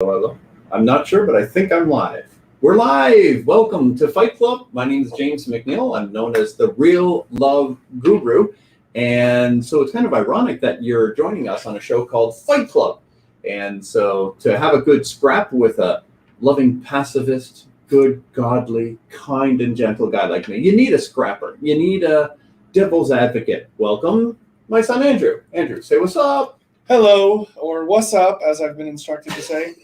Hello. I'm not sure, but I think I'm live. We're live. Welcome to Fight Club. My name is James McNeil. I'm known as the Real Love Guru. And so it's kind of ironic that you're joining us on a show called Fight Club. And so to have a good scrap with a loving pacifist, good, godly, kind, and gentle guy like me, you need a scrapper. You need a devil's advocate. Welcome, my son Andrew. Andrew, say what's up. Hello, or what's up, as I've been instructed to say.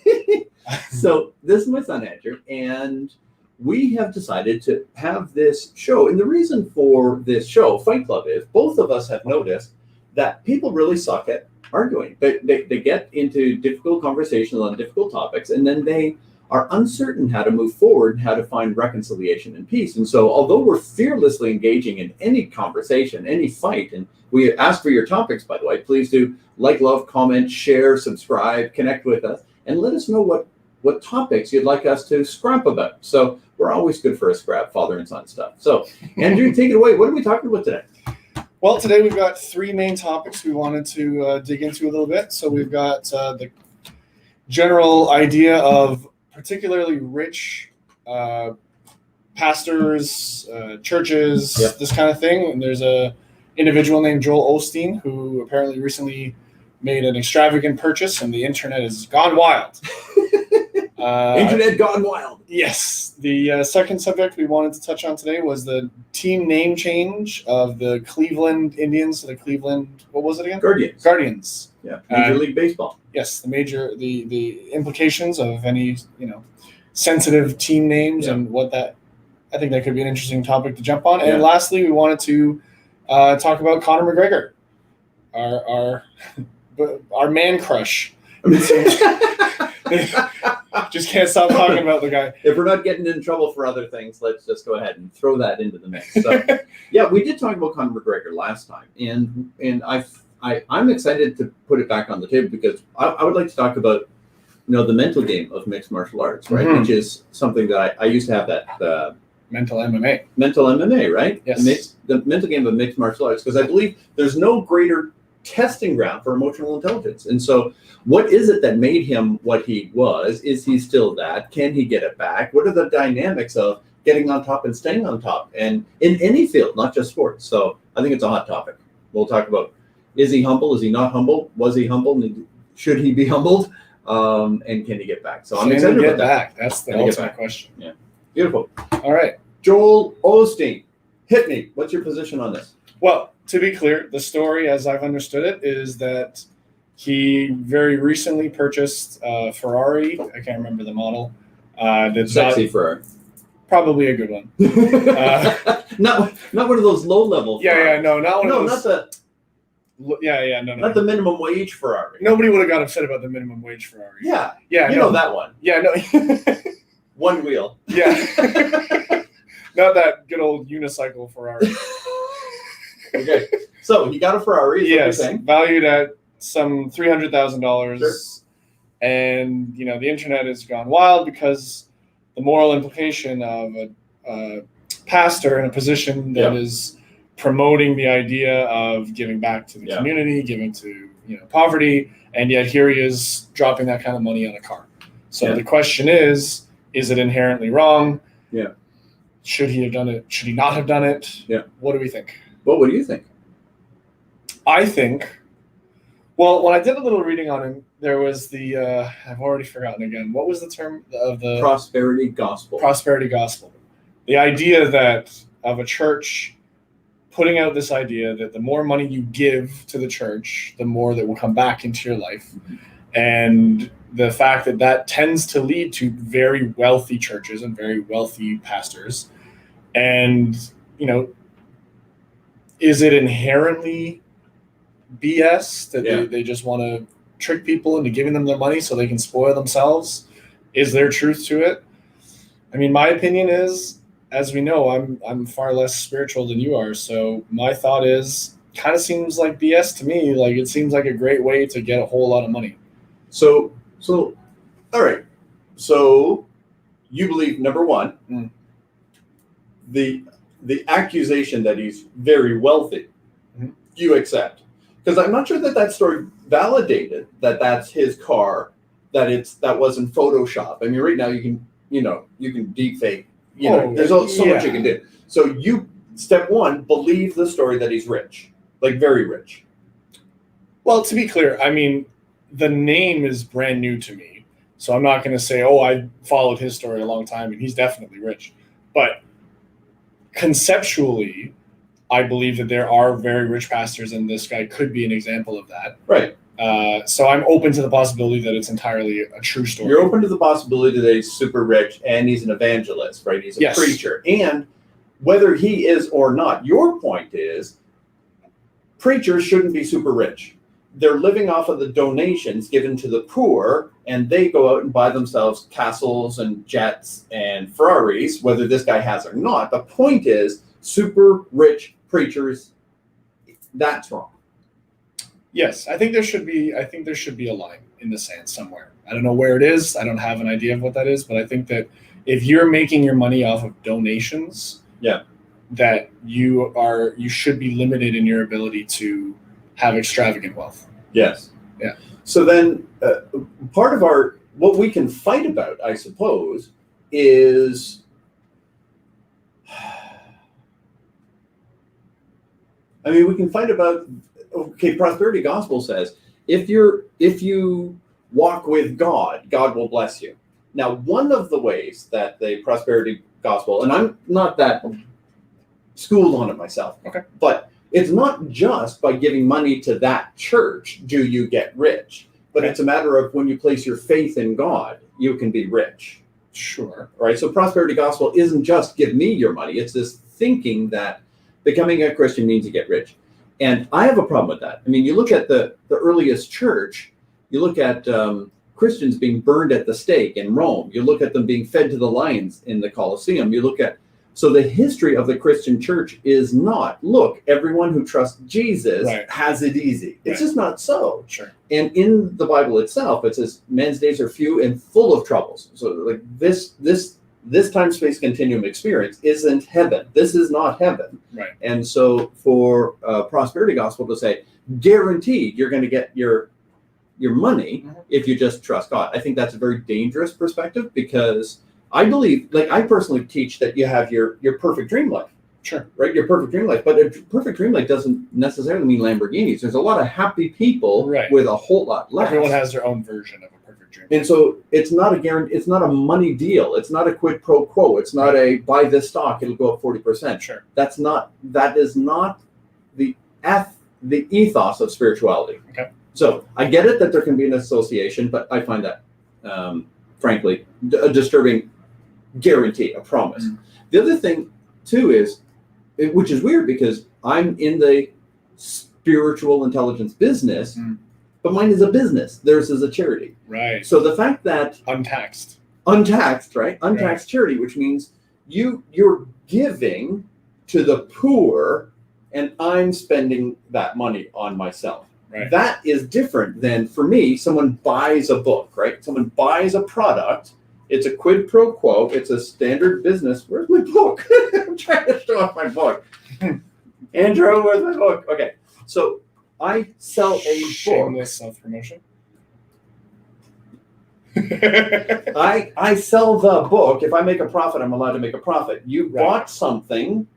So this is my son Andrew, and we have decided to have this show. And the reason for this show, Fight Club, is both of us have noticed that people really suck at arguing. They get into difficult conversations on difficult topics, and then they are uncertain how to move forward, how to find reconciliation and peace. And so although we're fearlessly engaging in any conversation, any fight, and we ask for your topics, by the way, please do like, love, comment, share, subscribe, connect with us, and let us know what topics you'd like us to scrap about. So we're always good for a scrap, father and son stuff. So Andrew, take it away. What are we talking about today? Well, today we've got three main topics we wanted to dig into a little bit. So we've got the general idea of particularly rich pastors, churches, Yep. this kind of thing. And there's a individual named Joel Osteen who apparently recently made an extravagant purchase, and the internet has gone wild. Internet gone wild. Yes. The second subject we wanted to touch on today was the team name change of the Cleveland Indians to the Cleveland, what was it again? Guardians. Yeah, Major League Baseball. Yes, the implications of any sensitive team names and what that. I think that could be an interesting topic to jump on. And lastly, we wanted to talk about Conor McGregor, our man crush. Just can't stop talking about the guy. If we're not getting in trouble for other things, let's just go ahead and throw that into the mix. So, yeah, we did talk about Conor McGregor last time, and I'm excited to put it back on the table because I would like to talk about the mental game of mixed martial arts, right? Mm-hmm. Which is something that I used to have that mental MMA. Mental MMA, right? Yes. The mental game of mixed martial arts, because I believe there's no greater testing ground for emotional intelligence. And so what is it that made him what he was? Is he still that? Can he get it back? What are the dynamics of getting on top and staying on top? And in any field, not just sports. So I think it's a hot topic. We'll talk about, is he humble? Is he not humble? Was he humble? Should he be humbled? And can he get back? So I'm excited about that. That's the ultimate question. Yeah. Beautiful. All right. Joel Osteen, hit me. What's your position on this? Well, to be clear, the story, as I've understood it, is that he very recently purchased a Ferrari. I can't remember the model. Sexy Ferrari. Probably a good one. Not one of those low level. No, not one of those. Not the. No. Not the minimum wage Ferrari. Nobody would have got upset about the minimum wage Ferrari. Yeah. You know that one. Yeah, no. One wheel. Yeah. Not that good old unicycle Ferrari. Okay. So he got a Ferrari. Yes, valued at some $300,000. Sure. And, the internet has gone wild because the moral implication of a pastor in a position that is promoting the idea of giving back to the community, giving to, poverty, and yet here he is dropping that kind of money on a car. So the question is it inherently wrong? Yeah. Should he have done it? Should he not have done it? Yeah. What do we think? Well, what do you think? I think, well, when I did a little reading on him, there was the, I've already forgotten again. What was the term of the? Prosperity gospel. Prosperity gospel. The idea that of a church putting out this idea that the more money you give to the church, the more that will come back into your life. Mm-hmm. And the fact that tends to lead to very wealthy churches and very wealthy pastors. And, is it inherently BS that they just want to trick people into giving them their money so they can spoil themselves? Is there truth to it? I mean, my opinion is, as we know, I'm far less spiritual than you are. So my thought is, kind of seems like BS to me. Like it seems like a great way to get a whole lot of money. So all right. So you believe, number one, the accusation that he's very wealthy, you accept. Because I'm not sure that story validated that that's his car that wasn't Photoshop. I mean, right now you can deep fake. There's so much you can do. So step one, believe the story that he's rich, like very rich. Well, to be clear, I mean, the name is brand new to me. So I'm not going to say, oh, I followed his story a long time and he's definitely rich. But conceptually, I believe that there are very rich pastors, and this guy could be an example of that. Right. So I'm open to the possibility that it's entirely a true story. You're open to the possibility that he's super rich and he's an evangelist, right? He's a preacher. And whether he is or not, your point is preachers shouldn't be super rich. They're living off of the donations given to the poor, and they go out and buy themselves castles and jets and Ferraris, whether this guy has or not. The point is, super rich preachers, that's wrong. Yes, I think there should be a line in the sand somewhere. I don't know where it is. I don't have an idea of what that is, but I think that if you're making your money off of donations, that you should be limited in your ability to have extravagant wealth. Yes. Yeah. So then part of what we can fight about, I suppose, is we can fight about, prosperity gospel says, if you walk with God, God will bless you. Now, one of the ways that the prosperity gospel, and I'm not that schooled on it myself, but it's not just by giving money to that church do you get rich, but it's a matter of when you place your faith in God, you can be rich. Sure. Right? So prosperity gospel isn't just give me your money. It's this thinking that becoming a Christian means you get rich. And I have a problem with that. I mean, you look at the earliest church, you look at Christians being burned at the stake in Rome. You look at them being fed to the lions in the Colosseum. So the history of the Christian church is not, look, everyone who trusts Jesus has it easy. It's just not so. Sure. And in the Bible itself, it says men's days are few and full of troubles. So like this time-space continuum experience isn't heaven. This is not heaven. Right. And so for prosperity gospel to say, guaranteed you're going to get your money if you just trust God. I think that's a very dangerous perspective, because I believe, like I personally teach that you have your perfect dream life. Sure. Right? Your perfect dream life. But a perfect dream life doesn't necessarily mean Lamborghinis. There's a lot of happy people with a whole lot less. Everyone has their own version of a perfect dream. And so it's not a money deal. It's not a quid pro quo. It's not a buy this stock, it'll go up 40%. Sure. That is not the ethos of spirituality. Okay. So I get it that there can be an association, but I find that, frankly, a disturbing guarantee, a promise. The other thing, too, is, which is weird because I'm in the spiritual intelligence business, but mine is a business. Theirs is a charity. Right. So the fact that untaxed, right? Untaxed charity, which means you're giving to the poor, and I'm spending that money on myself. Right. That is different than, for me, someone buys a book, right? Someone buys a product. It's a quid pro quo. It's a standard business. Where's my book? I'm trying to show off my book. Andrew, where's my book? Okay. So I sell a book. Shameless self-promotion. I sell the book. If I make a profit, I'm allowed to make a profit. You bought something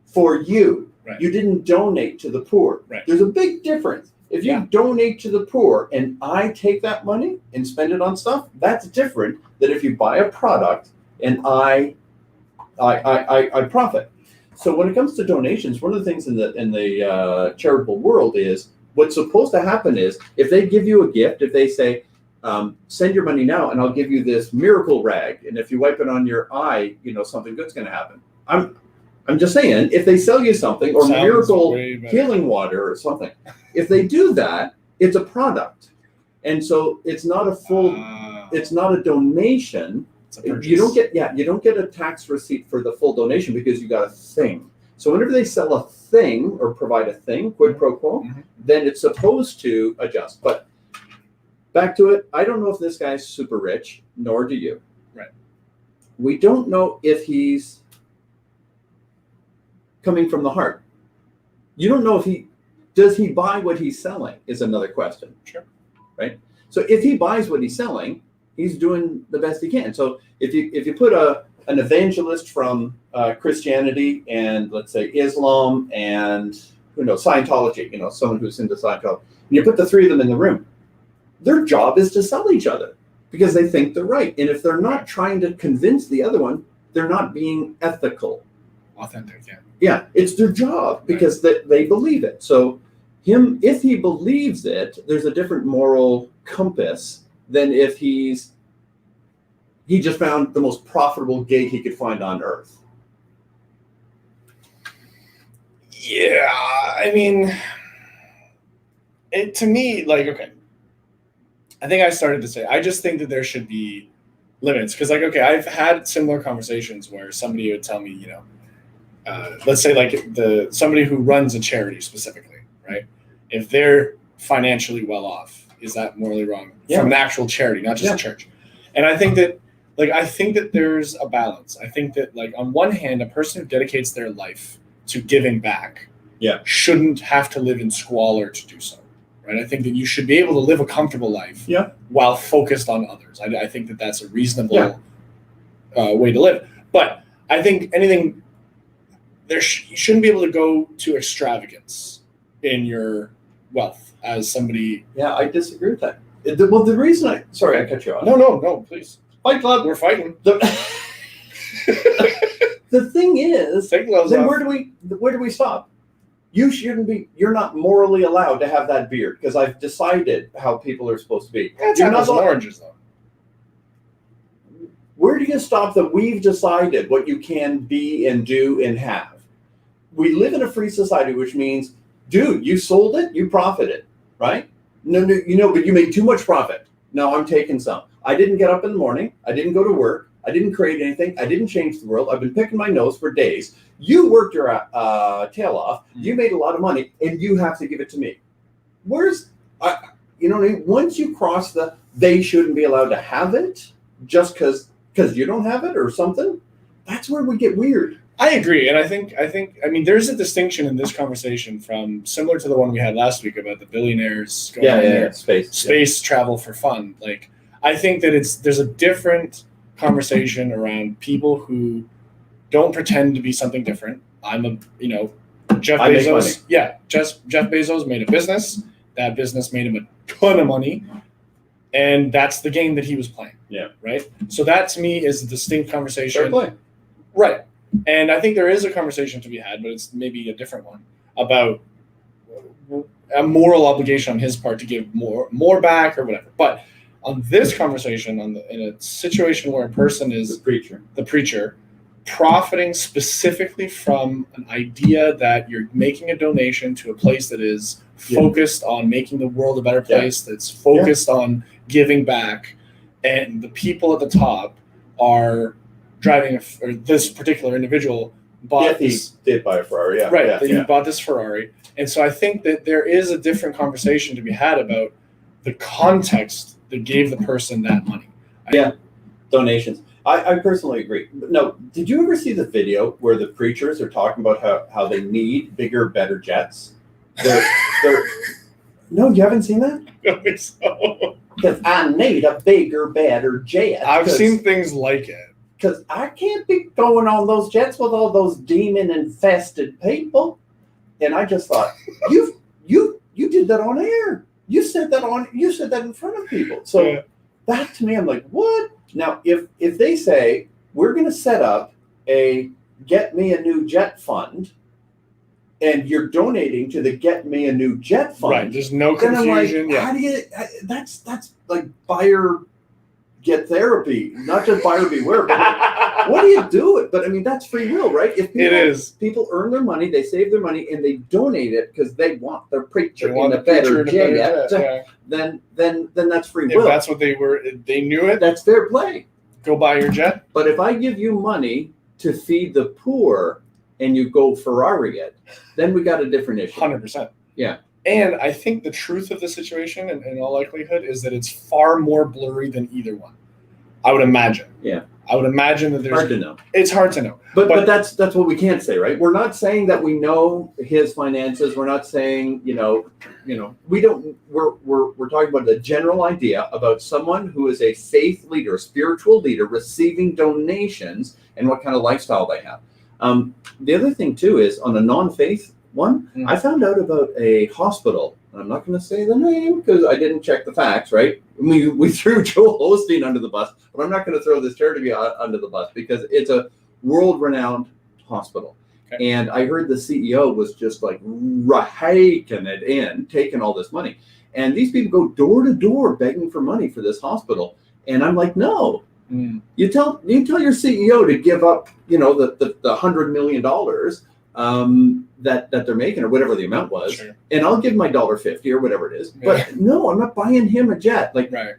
for you. Right. You didn't donate to the poor. Right. There's a big difference. If you donate to the poor and I take that money and spend it on stuff, that's different than if you buy a product and I profit. So when it comes to donations, one of the things in the charitable world is what's supposed to happen is if they give you a gift, if they say, send your money now and I'll give you this miracle rag, and if you wipe it on your eye, something good's going to happen. I'm just saying, if they sell you something or miracle healing water or something, if they do that, it's a product. And so it's not a full, it's not a donation. It's a purchase. You don't get a tax receipt for the full donation because you got a thing. So whenever they sell a thing or provide a thing, quid pro quo, then it's supposed to adjust. But back to it, I don't know if this guy's super rich, nor do you. Right. We don't know if he's coming from the heart. You don't know if does he buy what he's selling is another question. Sure. Right? So if he buys what he's selling, he's doing the best he can. So if you put an evangelist from Christianity and let's say Islam and Scientology, someone who's into Scientology, and you put the three of them in the room, their job is to sell each other because they think they're right. And if they're not trying to convince the other one, they're not being ethical. Authentic, yeah. Yeah, it's their job because they believe it. So if he believes it, there's a different moral compass than if he just found the most profitable gig he could find on earth. Yeah, I mean, to me, like, okay, I think I started to say, I just think that there should be limits. Because, like, okay, I've had similar conversations where somebody would tell me, let's say like somebody who runs a charity specifically, right? If they're financially well off, is that morally wrong? Yeah. From an actual charity, not just a church. And I think that, there's a balance. I think that, like, on one hand, a person who dedicates their life to giving back shouldn't have to live in squalor to do so, right? I think that you should be able to live a comfortable life while focused on others. I think that that's a reasonable way to live. But I think anything, you shouldn't be able to go to extravagance in your wealth as somebody. Yeah, I disagree with that. The reason sorry, I cut you off. No, please. Fight Club. We're fighting. The thing is, Take gloves then off. where do we stop? You're not morally allowed to have that beard because I've decided how people are supposed to be. That's You're apples not and oranges, though. Where do you stop that we've decided what you can be and do and have? We live in a free society, which means, dude, you sold it, you profited, right? No, but you made too much profit. No, I'm taking some. I didn't get up in the morning. I didn't go to work. I didn't create anything. I didn't change the world. I've been picking my nose for days. You worked your tail off. You made a lot of money, and you have to give it to me. Once you cross they shouldn't be allowed to have it just because you don't have it or something, that's where we get weird. I agree, and I think there's a distinction in this conversation from similar to the one we had last week about the billionaires going on their space travel for fun. Like, I think that there's a different conversation around people who don't pretend to be something different. Jeff Bezos. Yeah, Jeff Bezos made a business. That business made him a ton of money, and that's the game that he was playing. Yeah. Right. So that to me is a distinct conversation. Fair play. Right. And I think there is a conversation to be had, but it's maybe a different one about a moral obligation on his part to give more back or whatever. But on this conversation, in a situation where a person is the preacher, profiting specifically from an idea that you're making a donation to a place that is focused on making the world a better place, that's focused on giving back, and the people at the top are driving, or this particular individual bought this. He did buy a Ferrari, Right, he bought this Ferrari. And so I think that there is a different conversation to be had about the context that gave the person that money. Donations. I personally agree. No, did you ever see the video where the preachers are talking about how they need bigger, better jets? No, you haven't seen that? I don't think so. Because I need a bigger, better jet. I've seen things like it. Because I can't be going on those jets with all those demon-infested people. And I just thought, you did that on air. You said that in front of people. So that to me, I'm like, what? Now, if they say we're going to set up a Get Me a New Jet fund, and you're donating to the Get Me a New Jet fund, right? There's no confusion. Like, how do you? That's like buyer get therapy, not just buyer beware. But like, what do you do it? But I mean, that's free will, right? If people earn their money, they save their money, and they donate it because they want their preacher in a better jet. Then that's free will. If that's what they knew it. That's fair play. Go buy your jet. But if I give you money to feed the poor and you go Ferrari it, then we got a different issue. 100%. Yeah. And I think the truth of the situation, in all likelihood, is that it's far more blurry than either one. I would imagine. Yeah. I would imagine that there's Hard to know. It's hard to know. But that's what we can't say, right? We're not saying that we know his finances. We're not saying, we don't. We're talking about the general idea about someone who is a faith leader, a spiritual leader, receiving donations and what kind of lifestyle they have. The other thing too is on a non-faith one, I found out about a hospital. I'm not going to say the name because I didn't check the facts, right? We threw Joel Osteen under the bus, but I'm not going to throw this charity under the bus because it's a world-renowned hospital. Okay. And I heard the CEO was just like raking it in, taking all this money. And these people go door to door begging for money for this hospital. And I'm like, no. You tell your CEO to give up, the $100 million that they're making or whatever the amount was, sure. And I'll give my $1.50 or whatever it is. But no, I'm not buying him a jet. Like, right.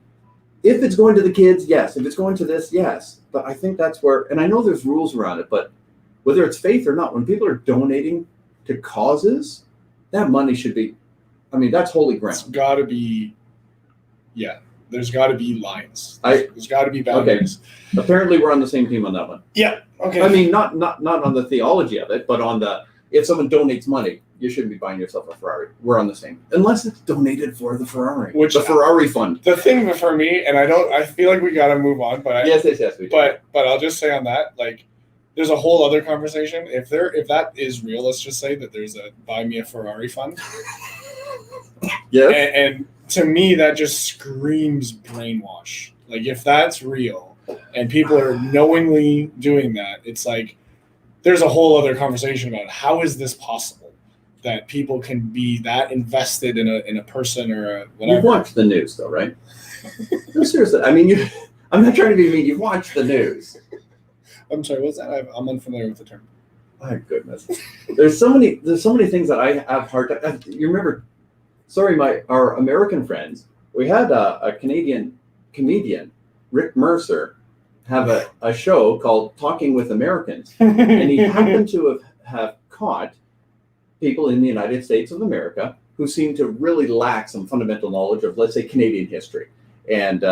If it's going to the kids, yes. If it's going to this, yes. But I think that's where, and I know there's rules around it, but whether it's faith or not, when people are donating to causes, that money should be, that's holy ground. It's got to be, there's got to be lines. There's got to be boundaries. Okay. Apparently, we're on the same team on that one. Yeah. Okay. Not on the theology of it, but on the if someone donates money, you shouldn't be buying yourself a Ferrari. We're on the same, unless it's donated for the Ferrari, the Ferrari fund. The thing for me, and I feel like we got to move on, but yes, we do. But I'll just say on that, like, there's a whole other conversation. If that is real, let's just say that there's a buy me a Ferrari fund. Yeah. And to me, that just screams brainwash. Like, if that's real and people are knowingly doing that, it's like there's a whole other conversation about how is this possible that people can be that invested in a person or a whatever. You've watched the news, though, right? No, seriously. I'm not trying to be mean. You've watched the news. I'm sorry. What's that? I'm unfamiliar with the term. My goodness. There's so many things that I have hard time. You remember? Sorry, our American friends. We had a Canadian comedian, Rick Mercer, have a show called Talking with Americans. And he happened to have caught people in the United States of America who seemed to really lack some fundamental knowledge of, let's say, Canadian history. And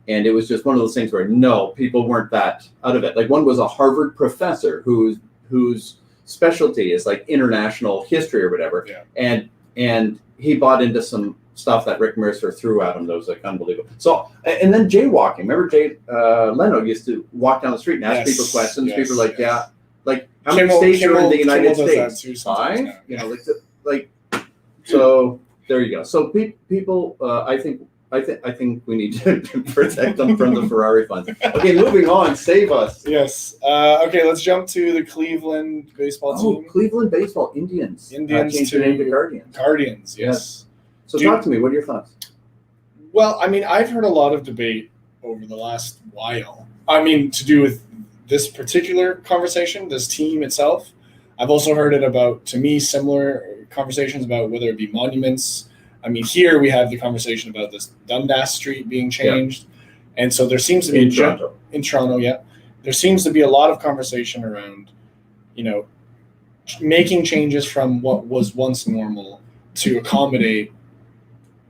it was just one of those things where, no, people weren't that out of it. Like, one was a Harvard professor whose specialty is like international history or whatever. Yeah. And he bought into some stuff that Rick Mercer threw at him that was like unbelievable. So, and then jaywalking. Remember Jay Leno used to walk down the street and ask people questions. People were like, like, how many states are in the United States? 5? So there you go. So people, I think we need to protect them from the Ferrari fund. Okay, moving on. Save us. Yes. Okay, let's jump to the Cleveland baseball team. Cleveland baseball Indians. Changed their name to Guardians. Guardians, yes. So talk to me. What are your thoughts? Well, I've heard a lot of debate over the last while. To do with this particular conversation, this team itself. I've also heard it about, to me, similar conversations about whether it be monuments. Here we have the conversation about this Dundas Street being changed. Yeah. And so there seems to be in Toronto, yeah. There seems to be a lot of conversation around, making changes from what was once normal to accommodate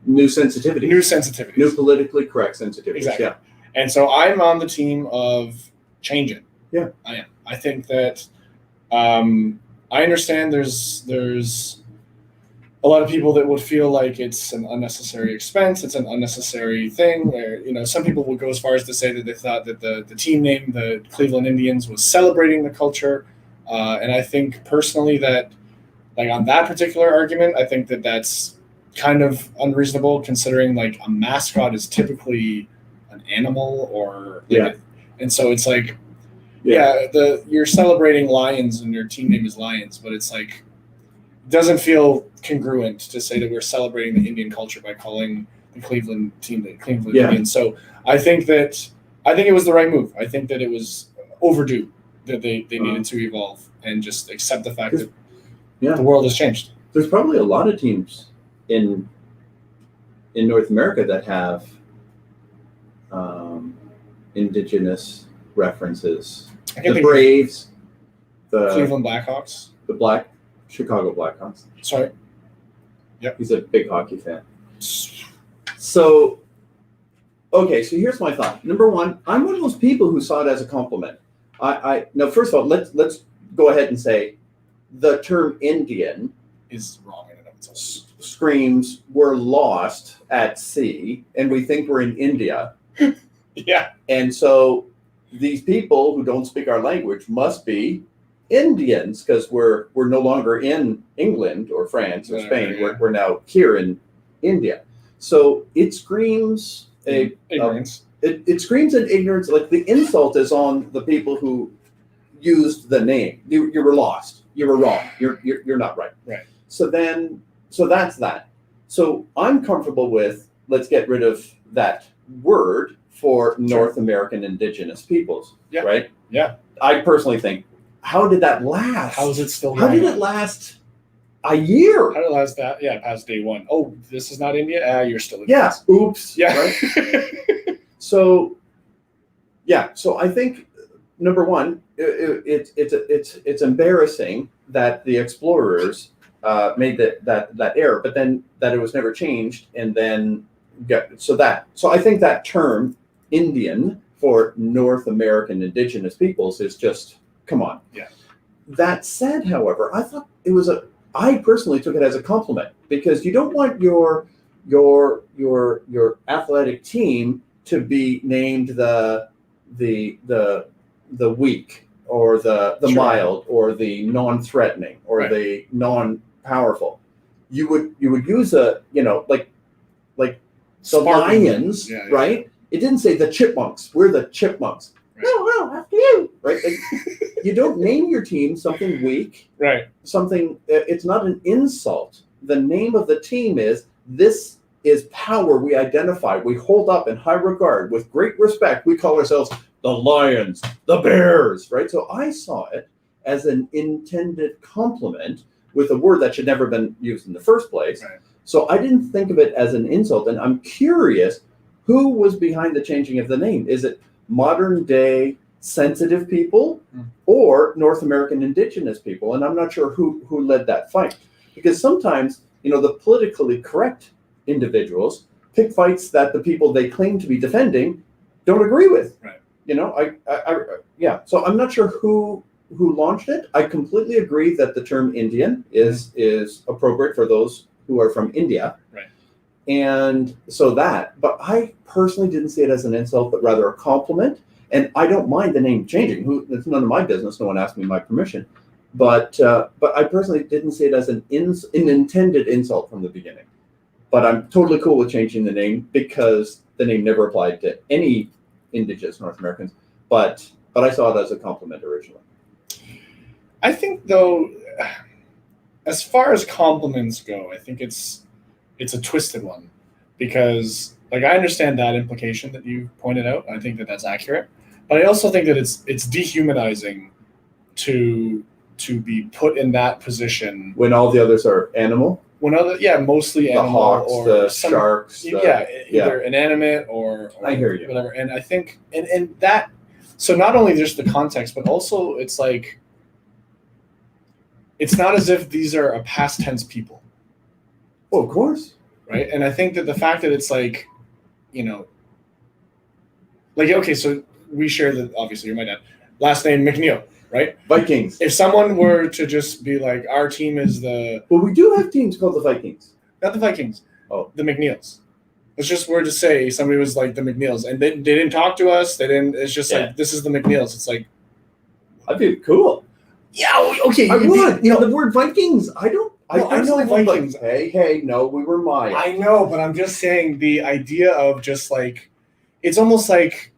new sensitivities. New politically correct sensitivities. Exactly. Yeah. And so I'm on the team of change it. Yeah. I am. I think that I understand there's a lot of people that would feel like it's an unnecessary expense. It's an unnecessary thing where, some people will go as far as to say that they thought that the team name, the Cleveland Indians, was celebrating the culture. And I think personally that, like, on that particular argument, I think that that's kind of unreasonable, considering like a mascot is typically an animal or and so it's like you're celebrating lions and your team name is Lions, but it's like it doesn't feel congruent to say that we're celebrating the Indian culture by calling the Cleveland team the Cleveland Indians. So I think it was the right move. I think that it was overdue that they needed to evolve and just accept the fact that the world has changed. There's probably a lot of teams in North America that have indigenous references. The Braves, the Cleveland Blackhawks, the Chicago Blackhawks. Sorry. Yep. He's a big hockey fan. So, okay, so here's my thought. Number one, I'm one of those people who saw it as a compliment. Now, first of all, let's go ahead and say the term Indian Is wrong in and of itself. screams we're lost at sea and we think we're in India. Yeah. And so these people who don't speak our language must be Indians because we're no longer in England or France or Spain. Yeah. We're now here in India. So it screams Ignorance. It screams an ignorance. Like the insult is on the people who used the name. You were lost. You were wrong. You're not right. Right. So that's that. So I'm comfortable with let's get rid of that word for North American indigenous peoples. Yeah. Right. Yeah. I personally think, how did that last? How is it still How going did on? it last a year? How did it last that? Yeah, past day one. Oh, this is not India? You're still in Yeah. Oops. Yeah. Right? So I think number one, it's embarrassing that the explorers made that error, but then that it was never changed, and then so I think that term Indian for North American indigenous peoples is just come on. Yeah. That said, however, I personally took it as a compliment because you don't want your athletic team to be named the weak or the Sure. mild or the non-threatening or Right. the non-powerful. You would use like the Sparking. lions, Yeah. right? It didn't say the chipmunks. We're the chipmunks. Right. No, after you, right? Like, you don't name your team something weak, Right. something. It's not an insult. The name of the team is this is power we identify. We hold up in high regard with great respect. We call ourselves the Lions, the Bears, right? So I saw it as an intended compliment with a word that should never been used in the first place. Right. So I didn't think of it as an insult. And I'm curious, who was behind the changing of the name? Is it modern day sensitive people or North American indigenous people? And I'm not sure who led that fight. Because sometimes, the politically correct individuals pick fights that the people they claim to be defending don't agree with. Right. So I'm not sure who launched it. I completely agree that the term Indian is appropriate for those who are from India. Right. And so but I personally didn't see it as an insult, but rather a compliment. And I don't mind the name changing. It's none of my business. No one asked me my permission. But I personally didn't see it as an intended insult from the beginning. But I'm totally cool with changing the name because the name never applied to any indigenous North Americans. But I saw it as a compliment originally. I think, though, as far as compliments go, I think it's a twisted one because, I understand that implication that you pointed out. I think that that's accurate, but I also think that it's dehumanizing to be put in that position When all the others are animal, mostly the animal hawks, or the some, sharks. either inanimate or I hear you. whatever. And I think and that, so not only just the context, but also it's like it's not as if these are a past tense people. Oh, of course. Right. And I think that the fact that it's okay, so we share obviously you're my dad, last name McNeil, right? Vikings. If someone were to just be like, our team is Well, we do have teams called the Vikings. not the Vikings, the McNeils. It's just word to say somebody was like the McNeils and they didn't talk to us. It's just like, this is the McNeils. It's like, I'd be cool. yeah, okay. I would. The word Vikings, I don't. I No, I know personally would Vikings. Hey, no, we were Maya. I know, but I'm just saying the idea of just like, it's almost like,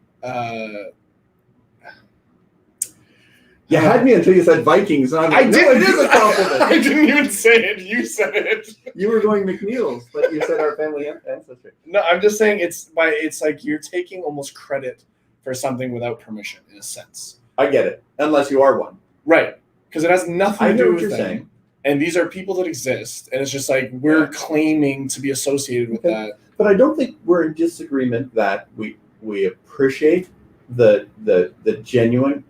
You had me until you said Vikings, and I'm like, no, it is a compliment. I didn't even say it. You said it. You were going McNeils, but you said our family ancestry. No, I'm just saying it's like you're taking almost credit for something without permission in a sense. I get it, unless you are one. Right. Because it has nothing I to know do what with you're them. saying. And these are people that exist, and it's just like we're claiming to be associated with that. But I don't think we're in disagreement that we appreciate the genuine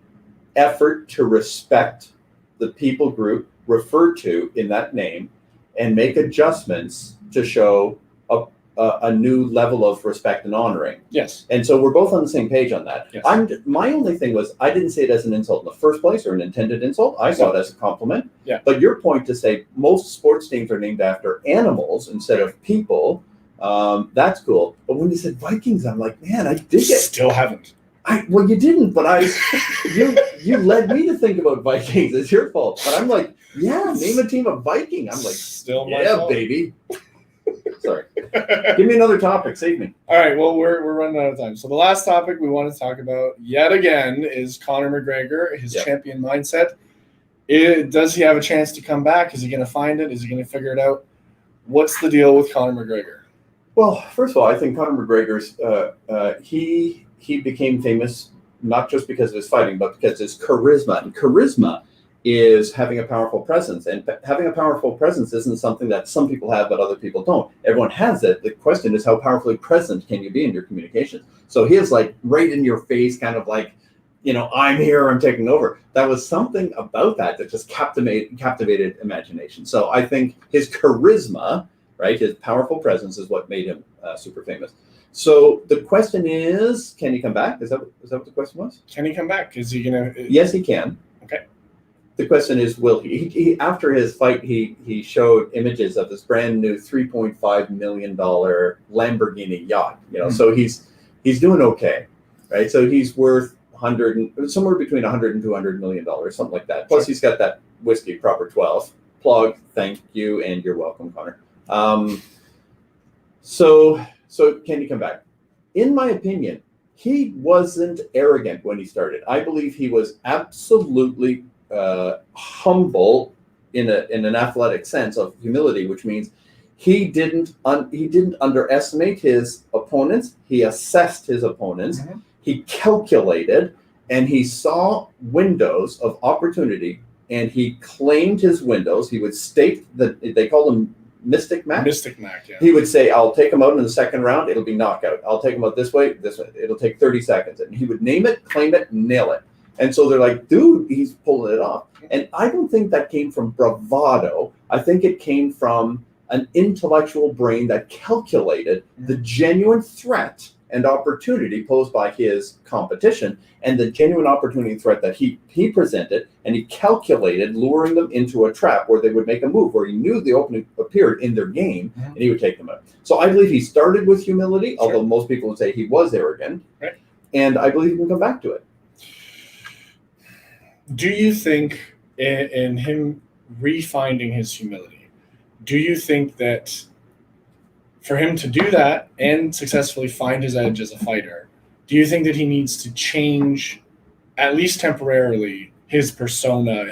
effort to respect the people group referred to in that name and make adjustments to show a new level of respect and honoring. Yes. And so we're both on the same page on that. Yes. My only thing was I didn't say it as an insult in the first place or an intended insult. I saw it as a compliment. Yeah. But your point to say most sports teams are named after animals instead of people, that's cool. But when you said Vikings, I'm like, man, I dig it. Still haven't. Well, you didn't, but you led me to think about Vikings. It's your fault. But I'm like, yeah, name a team of Viking. I'm like, still my yeah, fault. baby. Sorry. Give me another topic. Save me. All right. Well, we're running out of time. So the last topic we want to talk about yet again is Conor McGregor, his champion mindset. Does he have a chance to come back? Is he going to find it? Is he going to figure it out? What's the deal with Conor McGregor? Well, first of all, I think Conor McGregor's he became famous not just because of his fighting, but because of his charisma. And charisma is having a powerful presence. And having a powerful presence isn't something that some people have, but other people don't. Everyone has it. The question is, how powerfully present can you be in your communications? So he is like right in your face, kind of like, I'm here, I'm taking over. That was something about that just captivated imagination. So I think his charisma, right, his powerful presence is what made him super famous. So the question is, can he come back? Is that what the question was? Can he come back? Is he going to? Yes, he can. Okay. The question is, will he after his fight, he showed images of this brand new $3.5 million Lamborghini yacht. So he's doing okay, right? So he's worth somewhere between $100 and $200 million, something like that. Plus, he's got that whiskey Proper 12 plug. Thank you, and you're welcome, Connor. So can he come back? In my opinion, he wasn't arrogant when he started. I believe he was absolutely humble in an athletic sense of humility, which means he didn't underestimate his opponents. He assessed his opponents. Mm-hmm. He calculated, and he saw windows of opportunity, and he claimed his windows. He would state that they called them Mystic Mac. Mystic Mac, yeah. He would say, I'll take him out in the second round. It'll be knockout. I'll take him out this way. It'll take 30 seconds. And he would name it, claim it, nail it. And so they're like, dude, he's pulling it off. And I don't think that came from bravado. I think it came from an intellectual brain that calculated the genuine threat and opportunity posed by his competition and the genuine opportunity and threat that he presented, and he calculated luring them into a trap where they would make a move where he knew the opening appeared in their game, and he would take them out. So I believe he started with humility, although most people would say he was arrogant, right. And I believe he can come back to it. Do you think in him refinding his humility, do you think that for him to do that and successfully find his edge as a fighter, do you think that he needs to change, at least temporarily, his persona,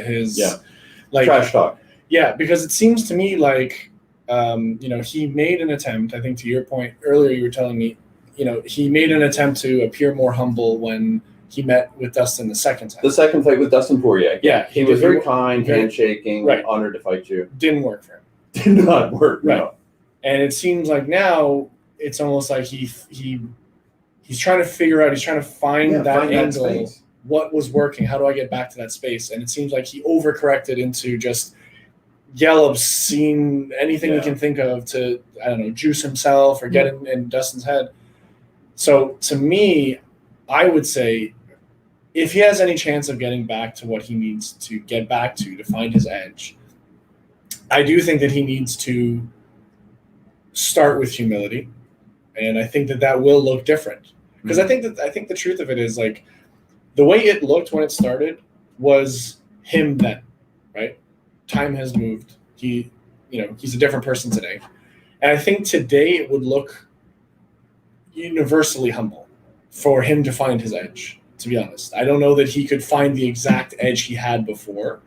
trash talk? Yeah, because it seems to me like, he made an attempt, I think to your point earlier, you were telling me, he made an attempt to appear more humble when he met with Dustin the second time. The second fight with Dustin Poirier. Yeah. He was very kind, handshaking, right. Honored to fight you. Didn't work for him. Did not work, right. No. And it seems like now it's almost like he's trying to figure out, he's trying to find that angle, that what was working, how do I get back to that space? And it seems like he overcorrected into just yell obscene, anything he can think of to, I don't know, juice himself or get in Dustin's head. So to me, I would say if he has any chance of getting back to what he needs to get back to find his edge, I do think that he needs to start with humility, and I think that will look different because I think the truth of it is like the way it looked when it started was him then, right? Time has moved. He's a different person today, and I think today it would look universally humble for him to find his edge. To be honest, I don't know that he could find the exact edge he had before.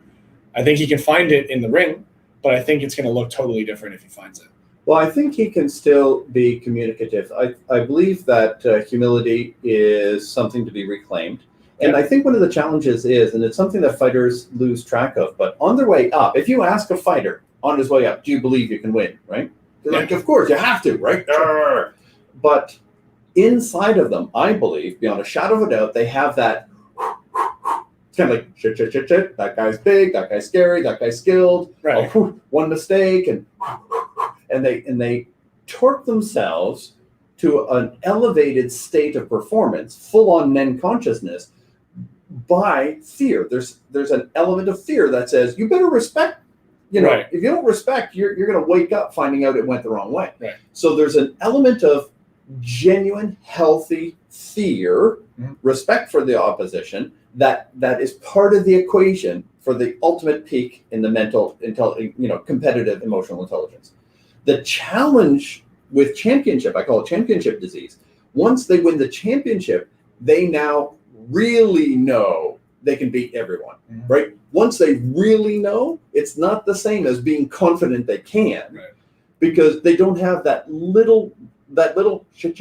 I think he can find it in the ring, but I think it's going to look totally different if he finds it. Well, I think he can still be communicative. I believe that humility is something to be reclaimed. And I think one of the challenges is, and it's something that fighters lose track of, but on their way up, if you ask a fighter on his way up, do you believe you can win, right? They're like, of course, you have to, right? Sure. But inside of them, I believe, beyond a shadow of a doubt, they have that, it's kind of like, shit, that guy's big, that guy's scary, that guy's skilled, right. One mistake, and they torque themselves to an elevated state of performance, full-on Nen consciousness, by fear. There's an element of fear that says you better respect. Right. If you don't respect, you're going to wake up finding out it went the wrong way. Right. So there's an element of genuine, healthy fear, respect for the opposition, that is part of the equation for the ultimate peak in the mental, competitive emotional intelligence. The challenge with championship, I call it championship disease. Once they win the championship, they now really know they can beat everyone, right? Once they really know, it's not the same as being confident they can, right, because they don't have that little shit,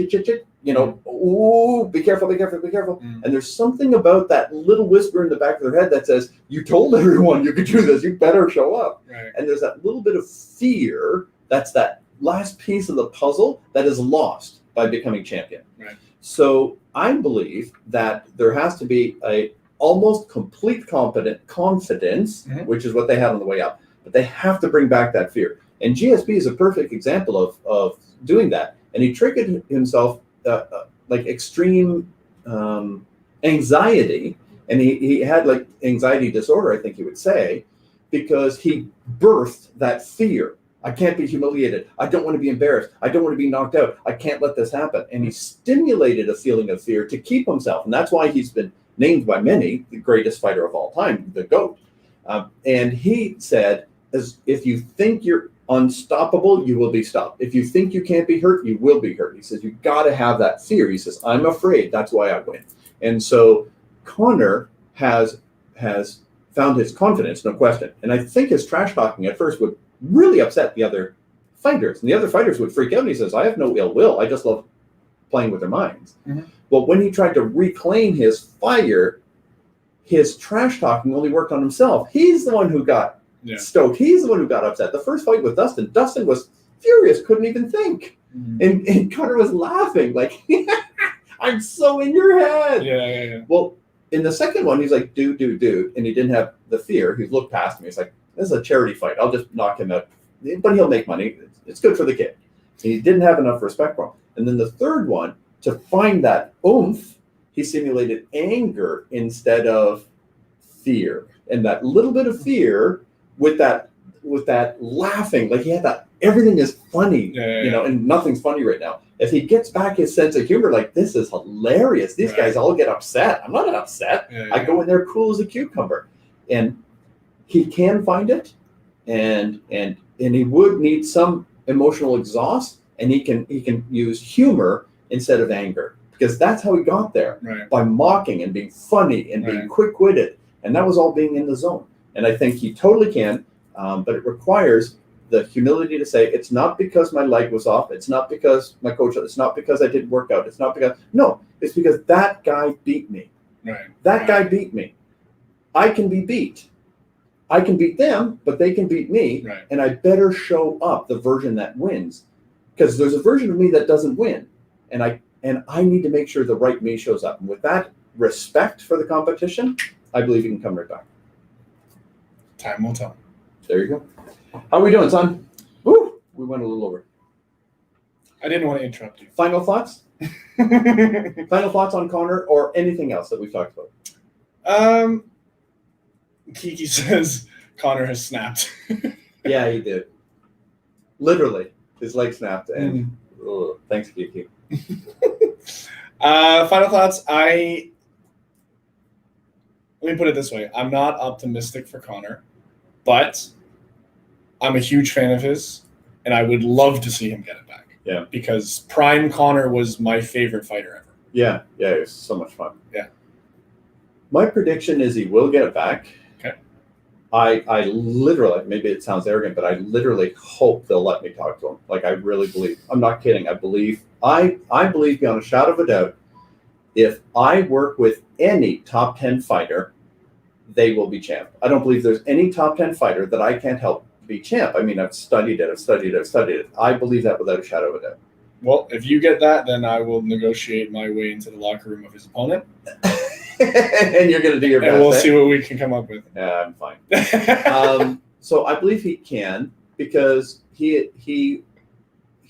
ooh, be careful. And there's something about that little whisper in the back of their head that says, you told everyone you could do this, you better show up. Right. And there's that little bit of fear, that's that last piece of the puzzle that is lost by becoming champion. Right. So I believe that there has to be a almost complete confidence, which is what they had on the way up, but they have to bring back that fear. And GSP is a perfect example of doing that. And he triggered himself like extreme anxiety, and he had like anxiety disorder, I think you would say, because he birthed that fear. I can't be humiliated. I don't want to be embarrassed. I don't want to be knocked out. I can't let this happen. And he stimulated a feeling of fear to keep himself. And that's why he's been named by many the greatest fighter of all time, the GOAT. And he said, if you think you're unstoppable, you will be stopped. If you think you can't be hurt, you will be hurt. He says, you've got to have that fear. He says, I'm afraid. That's why I win. And so Conor has found his confidence, no question. And I think his trash talking at first would really upset the other fighters. And the other fighters would freak out. And he says, I have no ill will. I just love playing with their minds. But when he tried to reclaim his fire, his trash talking only worked on himself. He's the one who got stoked. He's the one who got upset. The first fight with Dustin was furious, couldn't even think. And Conor was laughing like, I'm so in your head. Yeah. Well, in the second one, he's like, dude. And he didn't have the fear. He looked past me. He's like, this is a charity fight. I'll just knock him out. But he'll make money. It's good for the kid. And he didn't have enough respect for him. And then the third one, to find that oomph, he simulated anger instead of fear. And that little bit of fear with that laughing, like he had that, everything is funny, and nothing's funny right now. If he gets back his sense of humor, like, this is hilarious. These guys all get upset. I'm not upset. I go in there cool as a cucumber. And he can find it, and he would need some emotional exhaust, and he can use humor instead of anger, because that's how he got there, by mocking and being funny and being quick-witted, and that was all being in the zone. And I think he totally can, but it requires the humility to say, it's not because my leg was off, it's not because my coach, it's not because I didn't work out, it's not because, no, it's because that guy beat me. That guy beat me. I can be beat. I can beat them, but they can beat me, and I better show up the version that wins, because there's a version of me that doesn't win, and I need to make sure the right me shows up. And with that respect for the competition, I believe you can come right back. Time will tell. There you go. How are we doing, son? Woo! We went a little over. I didn't want to interrupt you. Final thoughts? Final thoughts on Conor or anything else that we've talked about? Kiki says Conor has snapped. Yeah, he did. Literally, his leg snapped. And thanks, Kiki. Final thoughts. Let me put it this way. I'm not optimistic for Conor, but I'm a huge fan of his, and I would love to see him get it back. Yeah. Because prime Conor was my favorite fighter ever. Yeah, it was so much fun. Yeah. My prediction is he will get it back. Okay. I literally, maybe it sounds arrogant, but I literally hope they'll let me talk to him. Like, I really believe. I'm not kidding. I believe beyond a shadow of a doubt, if I work with any top 10 fighter, they will be champ. I don't believe there's any top 10 fighter that I can't help be champ. I mean, I've studied it. I believe that without a shadow of a doubt. Well, if you get that, then I will negotiate my way into the locker room of his opponent. And you're going to do your best. And we'll see what we can come up with. Yeah, I'm fine. So I believe he can, because he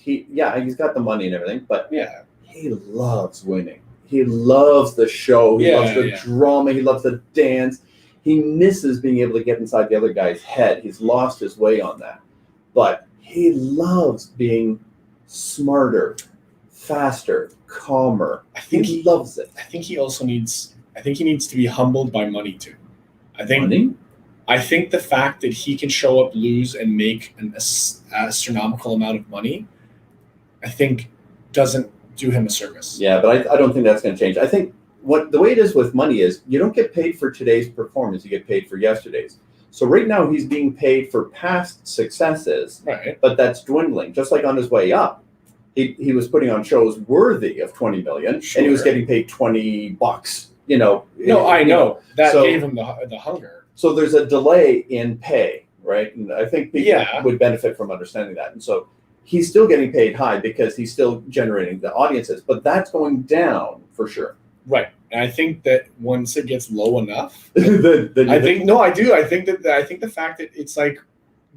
he's got the money and everything, but Yeah. he loves winning. He loves the show. He loves the drama. He loves the dance. He misses being able to get inside the other guy's head. He's lost his way on that. But he loves being smarter, faster, calmer. He loves it. I think he also needs to be humbled by money too. Money? I think the fact that he can show up, lose, and make an astronomical amount of money, I think doesn't do him a service. Yeah, but I don't think that's going to change. I think the way it is with money is you don't get paid for today's performance, you get paid for yesterday's. So right now he's being paid for past successes, right? But that's dwindling. Just like on his way up, he was putting on shows worthy of 20 million, sure. And he was getting paid $20. No, I know that gave him the hunger. So there's a delay in pay, right? And I think people would benefit from understanding that. And so he's still getting paid high because he's still generating the audiences, but that's going down for sure. Right. And I think that once it gets low enough, I do. I think the fact that it's like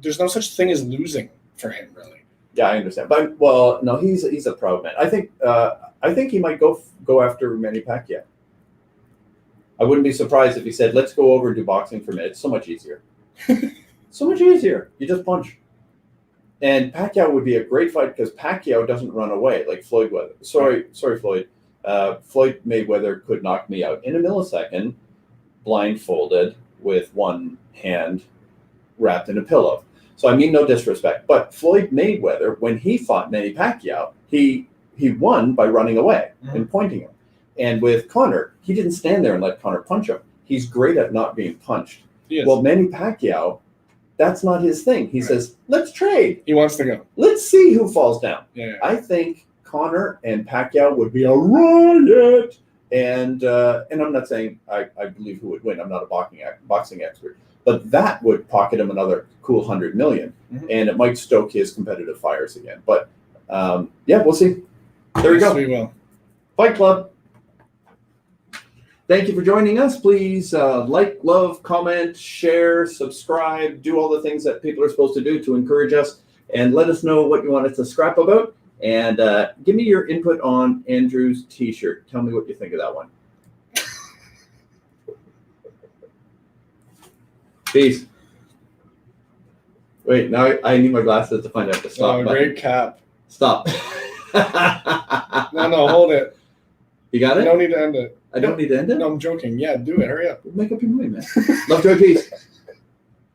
there's no such thing as losing for him, really. Yeah, I understand. But no, he's a proud man. I think he might go after Manny Pacquiao. I wouldn't be surprised if he said, "Let's go over and do boxing for a minute. It's so much easier." So much easier. You just punch. And Pacquiao would be a great fight because Pacquiao doesn't run away like Floyd would. Sorry, Floyd. Floyd Mayweather could knock me out in a millisecond, blindfolded with one hand wrapped in a pillow. So I mean no disrespect. But Floyd Mayweather, when he fought Manny Pacquiao, he won by running away and pointing him. And with Conor, he didn't stand there and let Conor punch him. He's great at not being punched. Yes. Well, Manny Pacquiao, that's not his thing. He says, let's trade. He wants to go. Let's see who falls down. Yeah. I think Conor and Pacquiao would be a riot. And I'm not saying I believe who would win. I'm not a boxing expert. But that would pocket him another cool $100 million. And it might stoke his competitive fires again. But we'll see. There we go. We will. Fight Club. Thank you for joining us. Please like, love, comment, share, subscribe, do all the things that people are supposed to do to encourage us, and let us know what you want us to scrap about. And give me your input on Andrew's t-shirt. Tell me what you think of that one. Peace. Wait, now I need my glasses to find out the stop button. Great cap. Stop. No, hold it. You got it? No need to end it. I don't need to end it? No, I'm joking. Yeah, do it. Hurry up. Make up your mind, man. Love, joy, peace.